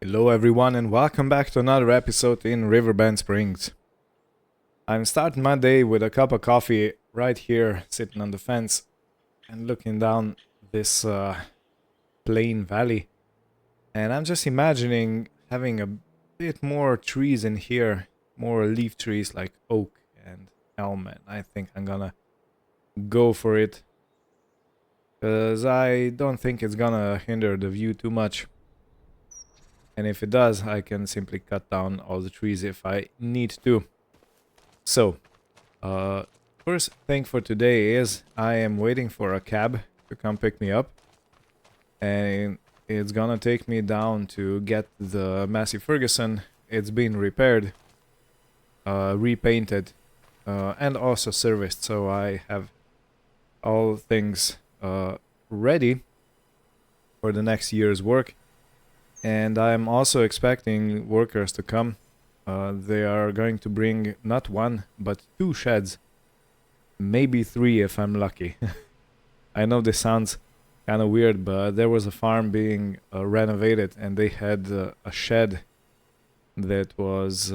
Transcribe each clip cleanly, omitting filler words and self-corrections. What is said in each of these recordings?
Hello everyone and welcome back to another episode in Riverbend Springs. I'm starting my day with a cup of coffee right here, sitting on the fence and looking down this plain valley. And I'm just imagining having a bit more trees in here, more leaf trees like oak and elm, and I think I'm gonna go for it. Because I don't think it's gonna hinder the view too much. And if it does, I can simply cut down all the trees if I need to. So, first thing for today is I am waiting for a cab to come pick me up. And it's gonna take me down to get the Massey-Ferguson. It's been repaired, repainted, and also serviced. So I have all things ready for the next year's work. And I'm also expecting workers to come. They are going to bring not one, but 2 sheds. Maybe 3 if I'm lucky. I know this sounds kind of weird, but there was a farm being renovated and they had a shed that was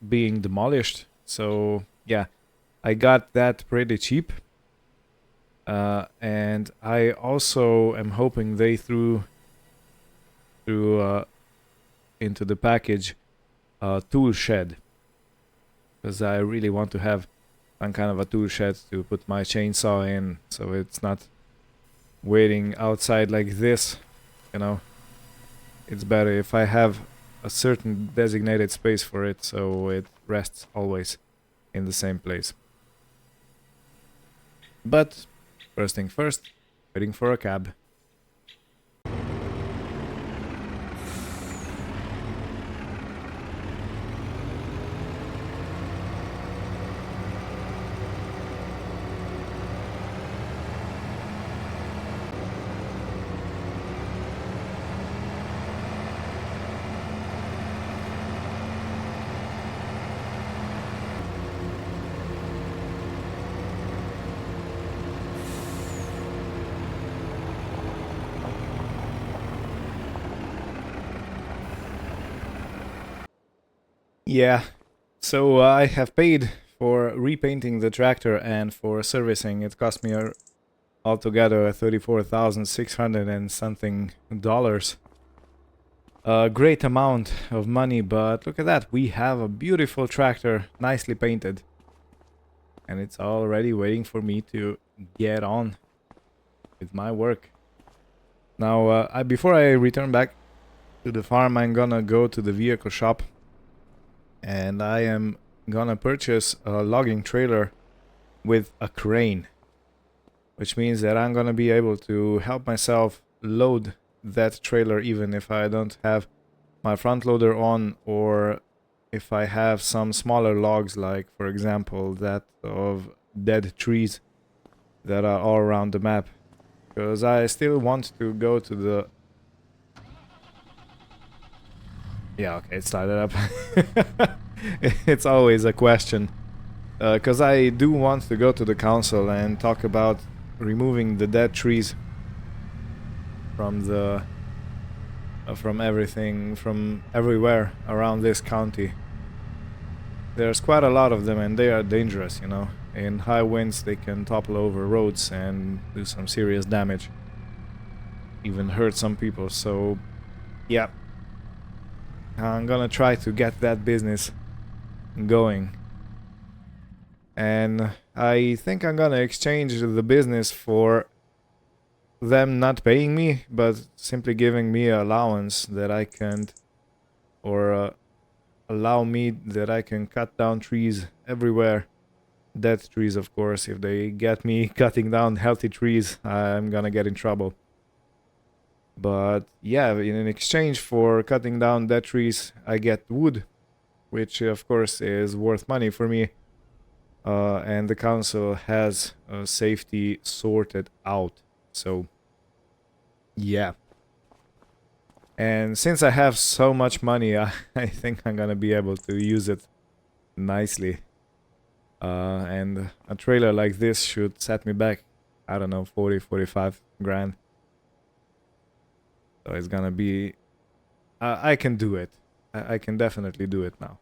being demolished. So yeah, I got that pretty cheap. And I also am hoping they threw into the package a tool shed, because I really want to have some kind of a tool shed to put my chainsaw in, so it's not waiting outside like this, you know. It's better if I have a certain designated space for it, so it rests always in the same place. But first thing first, waiting for a cab. Yeah, so I have paid for repainting the tractor and for servicing. It cost me altogether 34,600 and something dollars. A great amount of money, but look at that. We have a beautiful tractor, nicely painted. And it's already waiting for me to get on with my work. Now, before I return back to the farm, I'm gonna go to the vehicle shop. And I am gonna purchase a logging trailer with a crane, which means that I'm gonna be able to help myself load that trailer even if I don't have my front loader on, or if I have some smaller logs, like for example that of dead trees that are all around the map, because I still want to go to the... Yeah, okay, it started up. It's always a question. Because I do want to go to the council and talk about removing the dead trees from the... from everything, from everywhere around this county. There's quite a lot of them and they are dangerous, you know. In high winds they can topple over roads and do some serious damage. Even hurt some people, so... yeah. I'm gonna try to get that business going. And I think I'm gonna exchange the business for them not paying me, but simply giving me an allowance that I can... or allow me that I can cut down trees everywhere. Dead trees, of course. If they get me cutting down healthy trees, I'm gonna get in trouble. But yeah, in exchange for cutting down dead trees, I get wood, which of course is worth money for me. And the council has safety sorted out. So yeah. And since I have so much money, I think I'm gonna be able to use it nicely. And a trailer like this should set me back, I don't know, 40, 45 grand. So it's gonna be... I can do it. I can definitely do it now.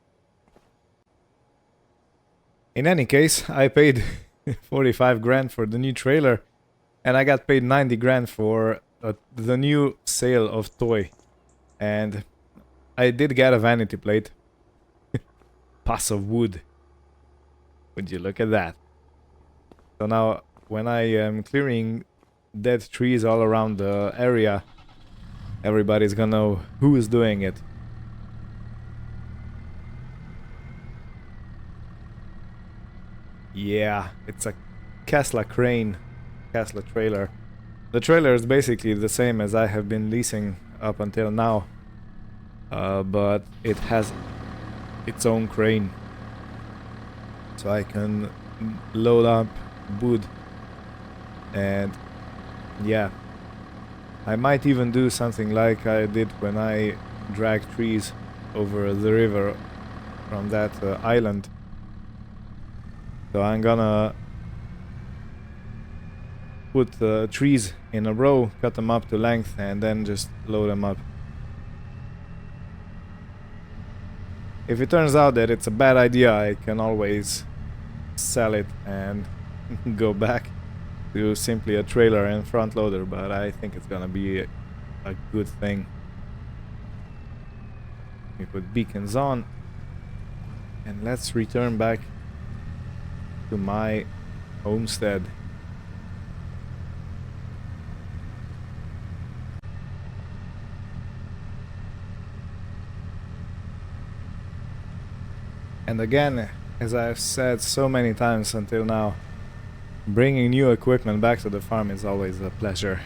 In any case, I paid 45 grand for the new trailer, and I got paid 90 grand for the new sale of toy. And I did get a vanity plate. Pass of wood. Would you look at that? So now, when I am clearing dead trees all around the area, everybody's gonna know who is doing it. Yeah, it's a Casla crane, Casla trailer. The trailer is basically the same as I have been leasing up until now, but it has its own crane, so I can load up wood. And yeah, I might even do something like I did when I dragged trees over the river from that island. So I'm gonna put trees in a row, cut them up to length, and then just load them up. If it turns out that it's a bad idea, I can always sell it and go back to simply a trailer and front loader, but I think it's gonna be a good thing. We put beacons on, and let's return back to my homestead. And again, as I've said so many times until now, bringing new equipment back to the farm is always a pleasure.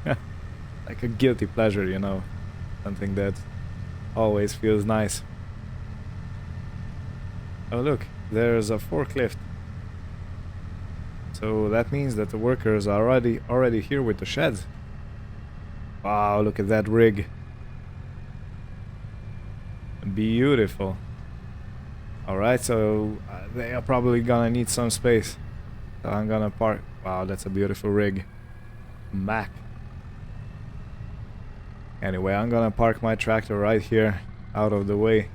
Like a guilty pleasure, you know. Something that always feels nice. Oh look, there's a forklift. So that means that the workers are already here with the sheds. Wow, look at that rig. Beautiful. Alright, so they are probably gonna need some space. So I'm gonna park... Wow, that's a beautiful rig. Mac. Anyway, I'm gonna park my tractor right here, out of the way.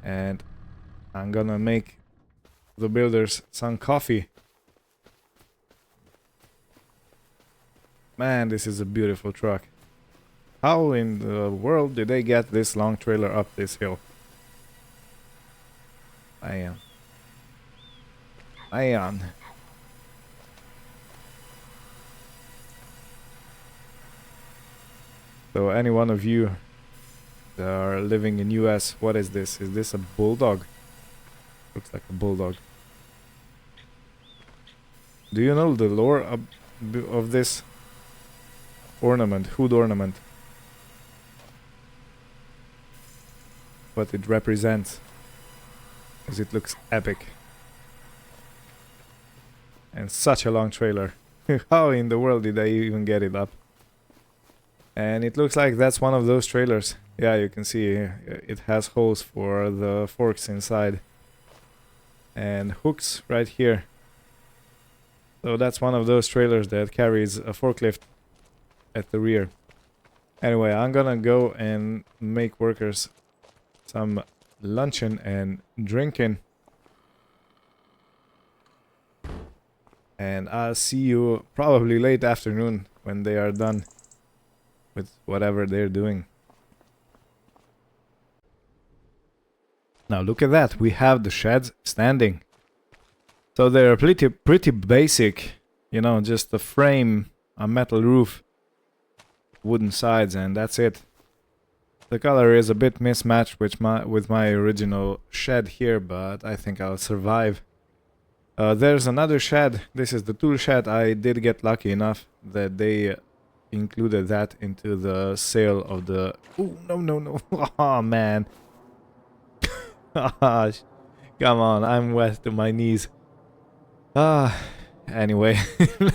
And I'm gonna make the builders some coffee. Man, this is a beautiful truck. How in the world did they get this long trailer up this hill? Man. So any one of you that are living in US, what is this? Is this a bulldog? Looks like a bulldog. Do you know the lore of this ornament, hood ornament? What it represents? Because it looks epic. And such a long trailer. How in the world did I even get it up? And it looks like that's one of those trailers. Yeah, you can see it has holes for the forks inside. And hooks right here. So that's one of those trailers that carries a forklift at the rear. Anyway, I'm gonna go and make workers some luncheon and drinking. And I'll see you probably late afternoon when they are done with whatever they're doing. Now look at that, we have the sheds standing. So they're pretty basic, you know, just a frame, a metal roof, wooden sides, and that's it. The color is a bit mismatched with my original shed here, but I think I'll survive. There's another shed. This is the tool shed. I did get lucky enough that they included that into the sale of the... Oh, no. Oh, man. Come on, I'm wet to my knees. Anyway,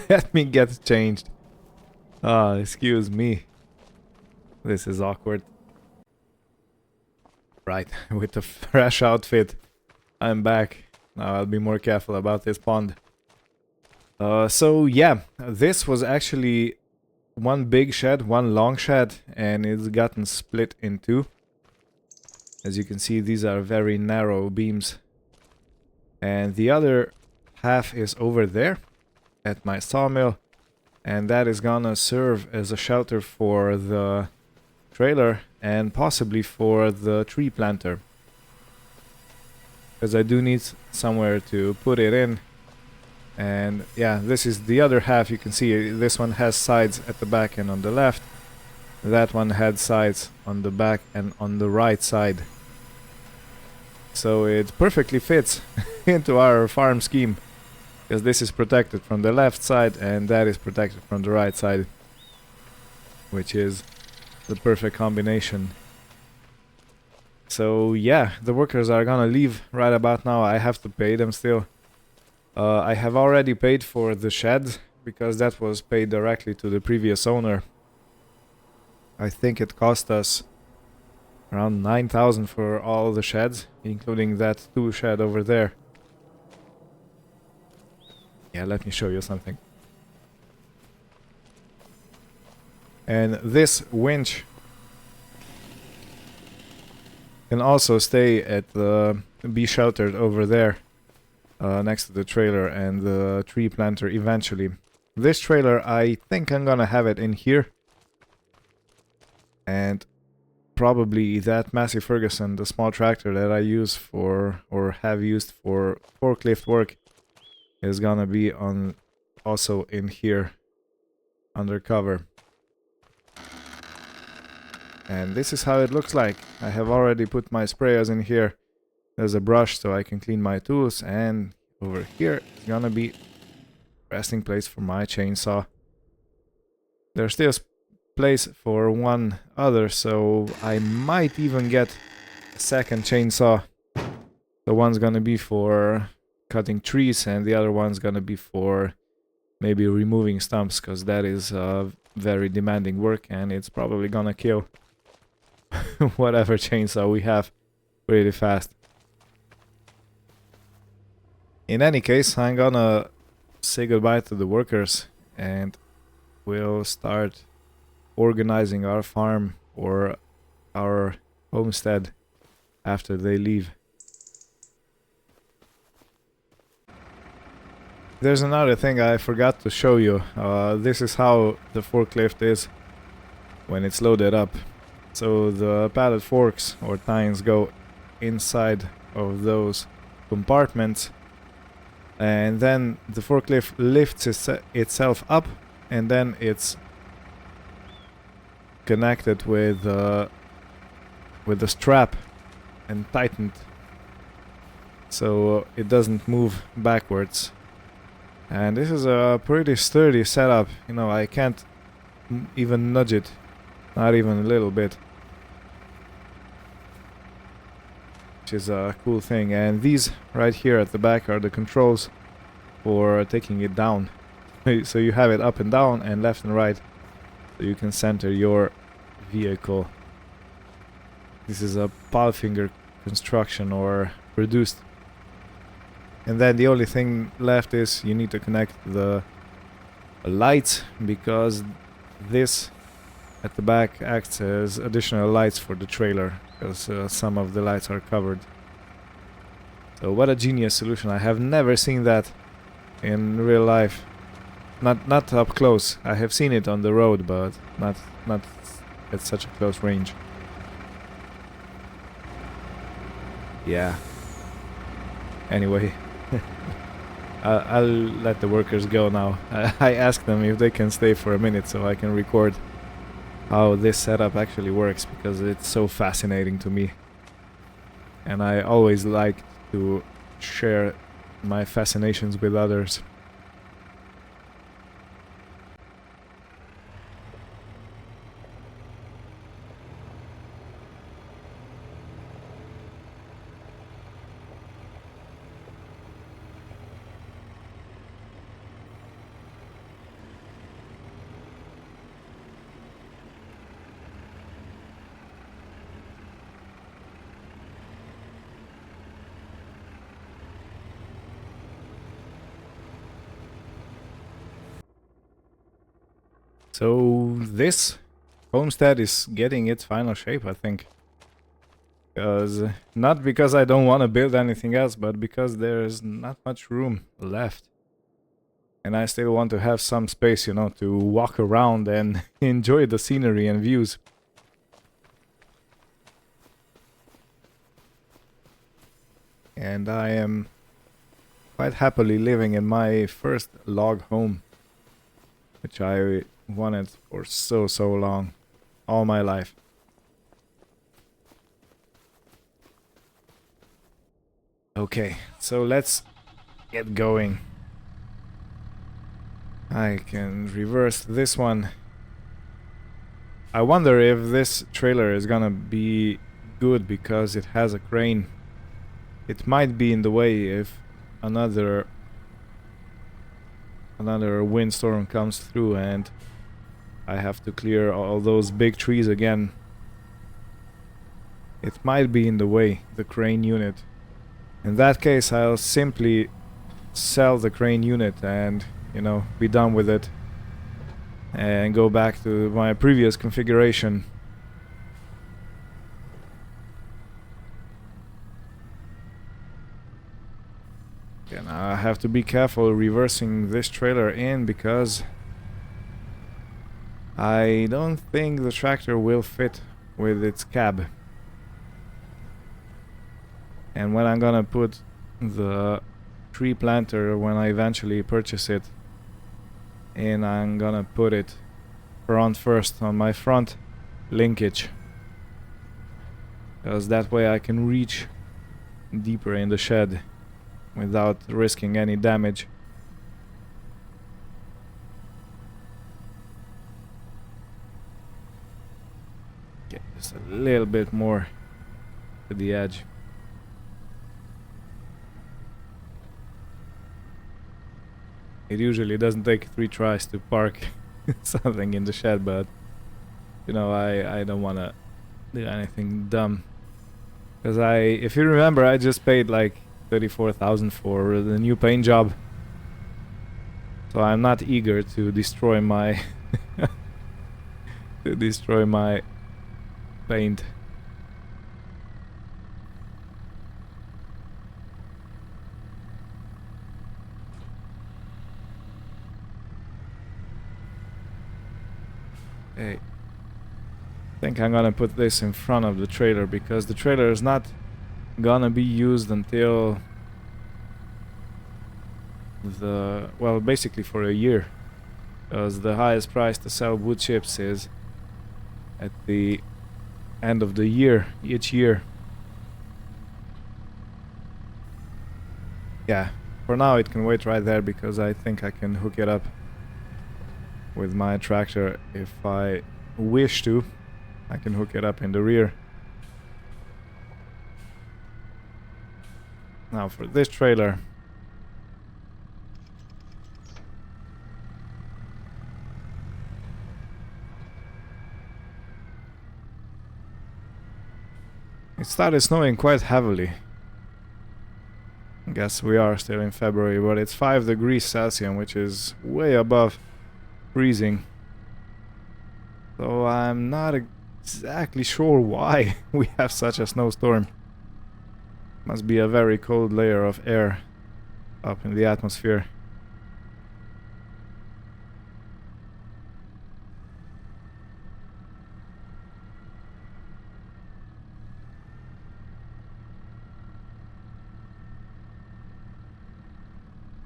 let me get changed. Excuse me. This is awkward. Right, with the fresh outfit, I'm back. Now I'll be more careful about this pond. So yeah, this was actually one big shed, one long shed, and it's gotten split in two. As you can see, these are very narrow beams. And the other half is over there at my sawmill, and that is gonna serve as a shelter for the trailer and possibly for the tree planter. Because I do need somewhere to put it in. And yeah, this is the other half. You can see this one has sides at the back and on the left. That one had sides on the back and on the right side. So it perfectly fits into our farm scheme, because this is protected from the left side and that is protected from the right side, which is the perfect combination. So yeah, the workers are gonna leave right about now. I have to pay them still. I have already paid for the shed, because that was paid directly to the previous owner. I think it cost us around 9,000 for all the sheds, including that 2 shed over there. Yeah, let me show you something. And this winch can also stay at be sheltered over there. Next to the trailer and the tree planter eventually. This trailer, I think I'm gonna have it in here. And probably that Massey-Ferguson, the small tractor that I use for, or have used for forklift work, is gonna be on also in here undercover. And this is how it looks like. I have already put my sprayers in here. There's a brush so I can clean my tools, and over here is gonna be resting place for my chainsaw. There's still place for one other, so I might even get a second chainsaw. The one's gonna be for cutting trees and the other one's gonna be for maybe removing stumps, because that is very demanding work and it's probably gonna kill whatever chainsaw we have pretty fast. In any case, I'm gonna say goodbye to the workers and we'll start organizing our farm or our homestead after they leave. There's another thing I forgot to show you. This is how the forklift is when it's loaded up. So the pallet forks or tines go inside of those compartments, and then the forklift lifts itself up, and then it's connected with the strap and tightened so it doesn't move backwards. And this is a pretty sturdy setup. You know, I can't even nudge it, not even a little bit, which is a cool thing. And these right here at the back are the controls for taking it down. So you have it up and down and left and right, so you can center your vehicle. This is a Palfinger construction or produced. And then the only thing left is you need to connect the lights, because this at the back acts as additional lights for the trailer, because some of the lights are covered. So what a genius solution. I have never seen that in real life. Not up close. I have seen it on the road, but not at such a close range. Yeah. Anyway, I'll let the workers go now. I asked them if they can stay for a minute so I can record how this setup actually works, because it's so fascinating to me. And I always like to share my fascinations with others. So this homestead is getting its final shape, I think. Not because I don't want to build anything else, but because there's not much room left. And I still want to have some space, you know, to walk around and enjoy the scenery and views. And I am quite happily living in my first log home, which I wanted for so long, all my life. Okay, so let's get going. I can reverse this one. I wonder if this trailer is gonna be good because it has a crane. It might be in the way if another windstorm comes through and I have to clear all those big trees again. It might be in the way, the crane unit. In that case, I'll simply sell the crane unit and, you know, be done with it. And go back to my previous configuration. And I have to be careful reversing this trailer in because I don't think the tractor will fit with its cab. And when I'm gonna put the tree planter, when I eventually purchase it, and I'm gonna put it front first on my front linkage, because that way I can reach deeper in the shed without risking any damage. Get just a little bit more to the edge. It usually doesn't take 3 tries to park something in the shed, but you know, I don't want to do anything dumb. Because if you remember, I just paid like 34,000 for the new paint job. So I'm not eager to destroy my paint. Okay. I think I'm gonna put this in front of the trailer because the trailer is not gonna be used until basically for a year, because the highest price to sell wood chips is at the end of the year, each year. Yeah, for now it can wait right there because I think I can hook it up with my tractor if I wish to. I can hook it up in the rear. Now for this trailer, it started snowing quite heavily. I guess we are still in February, but it's 5 degrees Celsius, which is way above freezing. So I'm not exactly sure why we have such a snowstorm. Must be a very cold layer of air up in the atmosphere.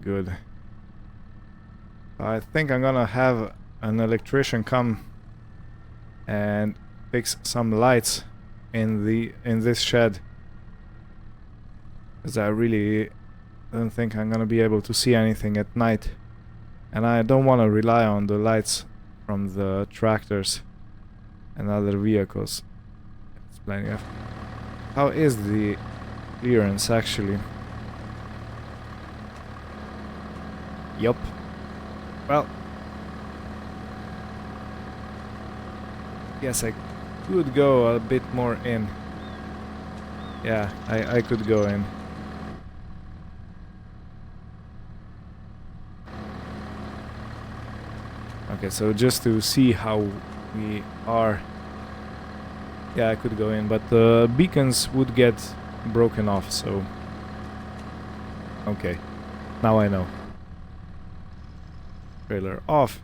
Good. I think I'm gonna have an electrician come and fix some lights in this shed, because I really don't think I'm gonna be able to see anything at night, and I don't want to rely on the lights from the tractors and other vehicles. It's plenty of. How is the clearance actually? Yup. Well, yes, I could go a bit more in. Yeah, I could go in. Okay, so just to see how we are... Yeah, I could go in, but the beacons would get broken off, so... Okay, now I know. Trailer off.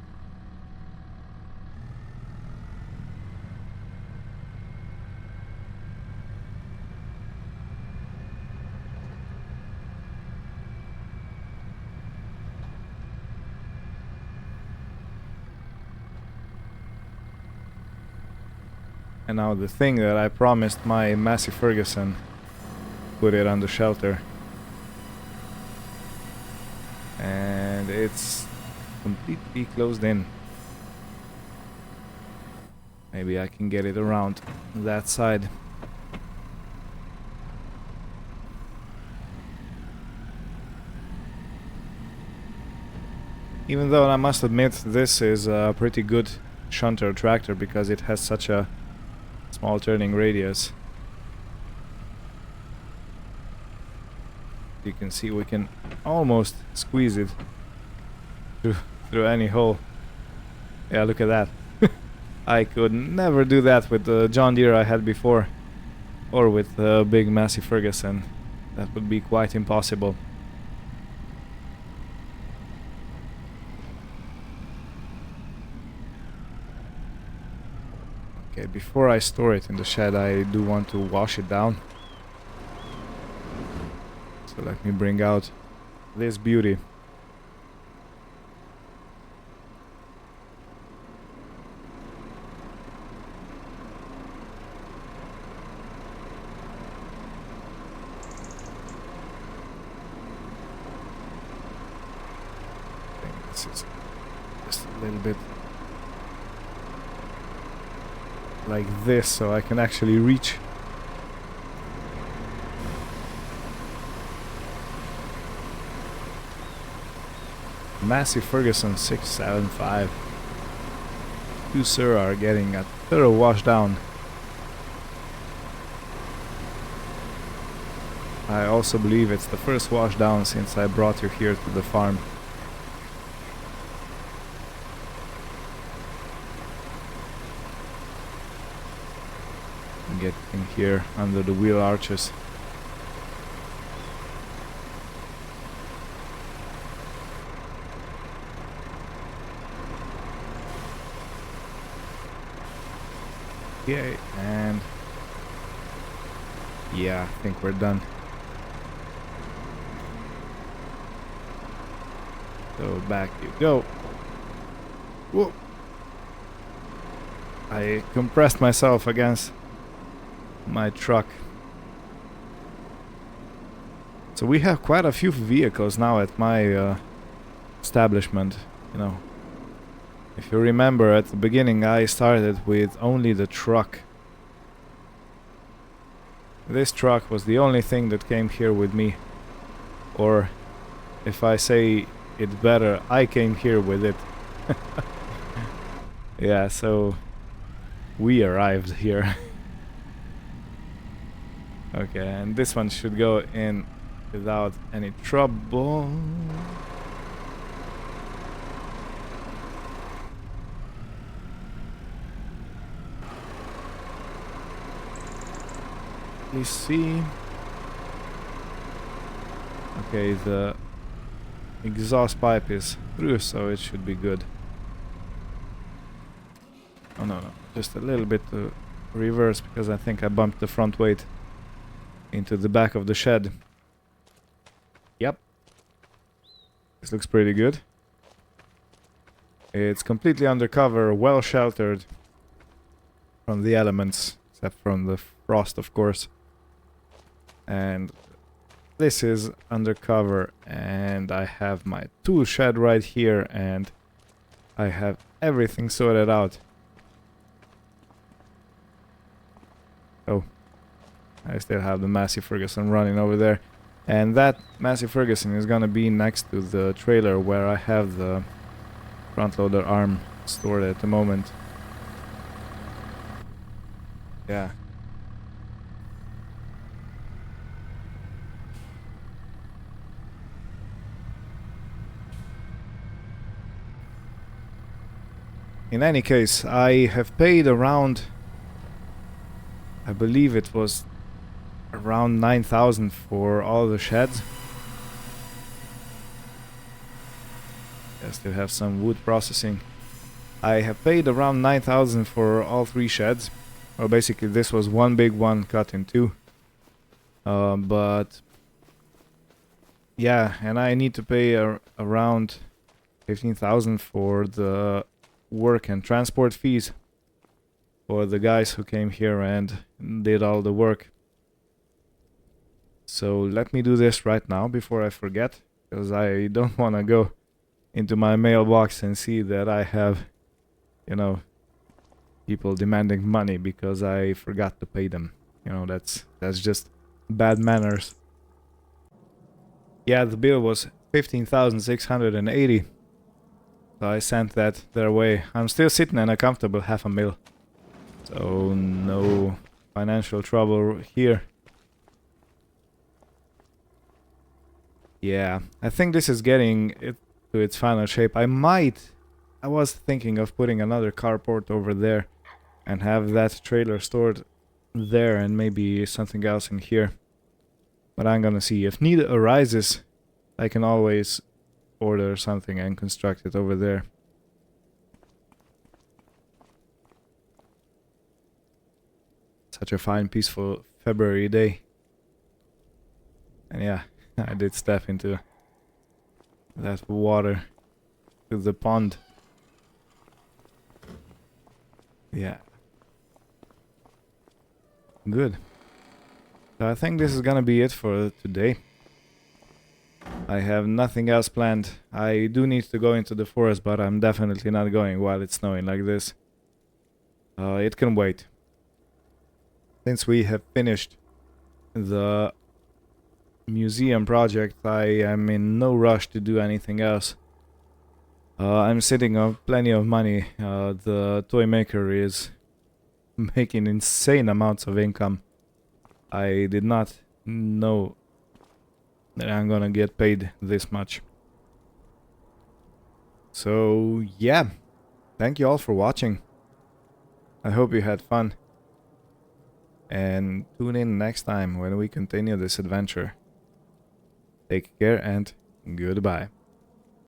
And now the thing that I promised my Massey-Ferguson, put it under shelter. And it's completely closed in. Maybe I can get it around that side. Even though I must admit this is a pretty good shunter tractor because it has such a small turning radius. You can see we can almost squeeze it through any hole. Yeah, look at that. I could never do that with the John Deere I had before, or with the big Massey-Ferguson. That would be quite impossible. Okay, before I store it in the shed, I do want to wash it down. So let me bring out this beauty. I think this is just a little bit like this, so I can actually reach. Massey-Ferguson 675. You, sir, are getting a thorough wash down. I also believe it's the first wash down since I brought you here to the farm. Get in here under the wheel arches. Okay, and yeah, I think we're done. So back you go. Whoa! I compressed myself against my truck. So we have quite a few vehicles now at my establishment, you know. If you remember, at the beginning I started with only the truck. This truck was the only thing that came here with me. Or, if I say it better, I came here with it. Yeah, so we arrived here. Okay, and this one should go in without any trouble. Please see. Okay, the exhaust pipe is through, so it should be good. Oh no, just a little bit to reverse because I think I bumped the front weight into the back of the shed. Yep. This looks pretty good. It's completely undercover, well sheltered from the elements, except from the frost, of course. And this is undercover, and I have my tool shed right here, and I have everything sorted out. Oh, I still have the Massey-Ferguson running over there. And that Massey-Ferguson is gonna be next to the trailer where I have the front loader arm stored at the moment. Yeah. In any case, I have paid around, I believe it was around 9,000 for all the sheds. I still have some wood processing. I have paid around 9,000 for all 3 sheds. Well, basically this was one big one cut in 2. But yeah, and I need to pay around 15,000 for the work and transport fees for the guys who came here and did all the work. So let me do this right now before I forget, because I don't want to go into my mailbox and see that I have, you know, people demanding money because I forgot to pay them. You know, that's just bad manners. Yeah, the bill was 15,680. So I sent that their way. I'm still sitting in a comfortable $500,000. So no financial trouble here. Yeah, I think this is getting it to its final shape. I was thinking of putting another carport over there and have that trailer stored there and maybe something else in here. But I'm gonna see. If need arises, I can always order something and construct it over there. Such a fine, peaceful February day. And yeah, I did step into that water to the pond. Yeah. Good. So I think this is gonna be it for today. I have nothing else planned. I do need to go into the forest, but I'm definitely not going while it's snowing like this. It can wait. Since we have finished the museum project, I am in no rush to do anything else. I'm sitting on plenty of money. The toy maker is making insane amounts of income. I did not know that I'm gonna get paid this much. So yeah, thank you all for watching. I hope you had fun. And tune in next time when we continue this adventure. Take care and goodbye.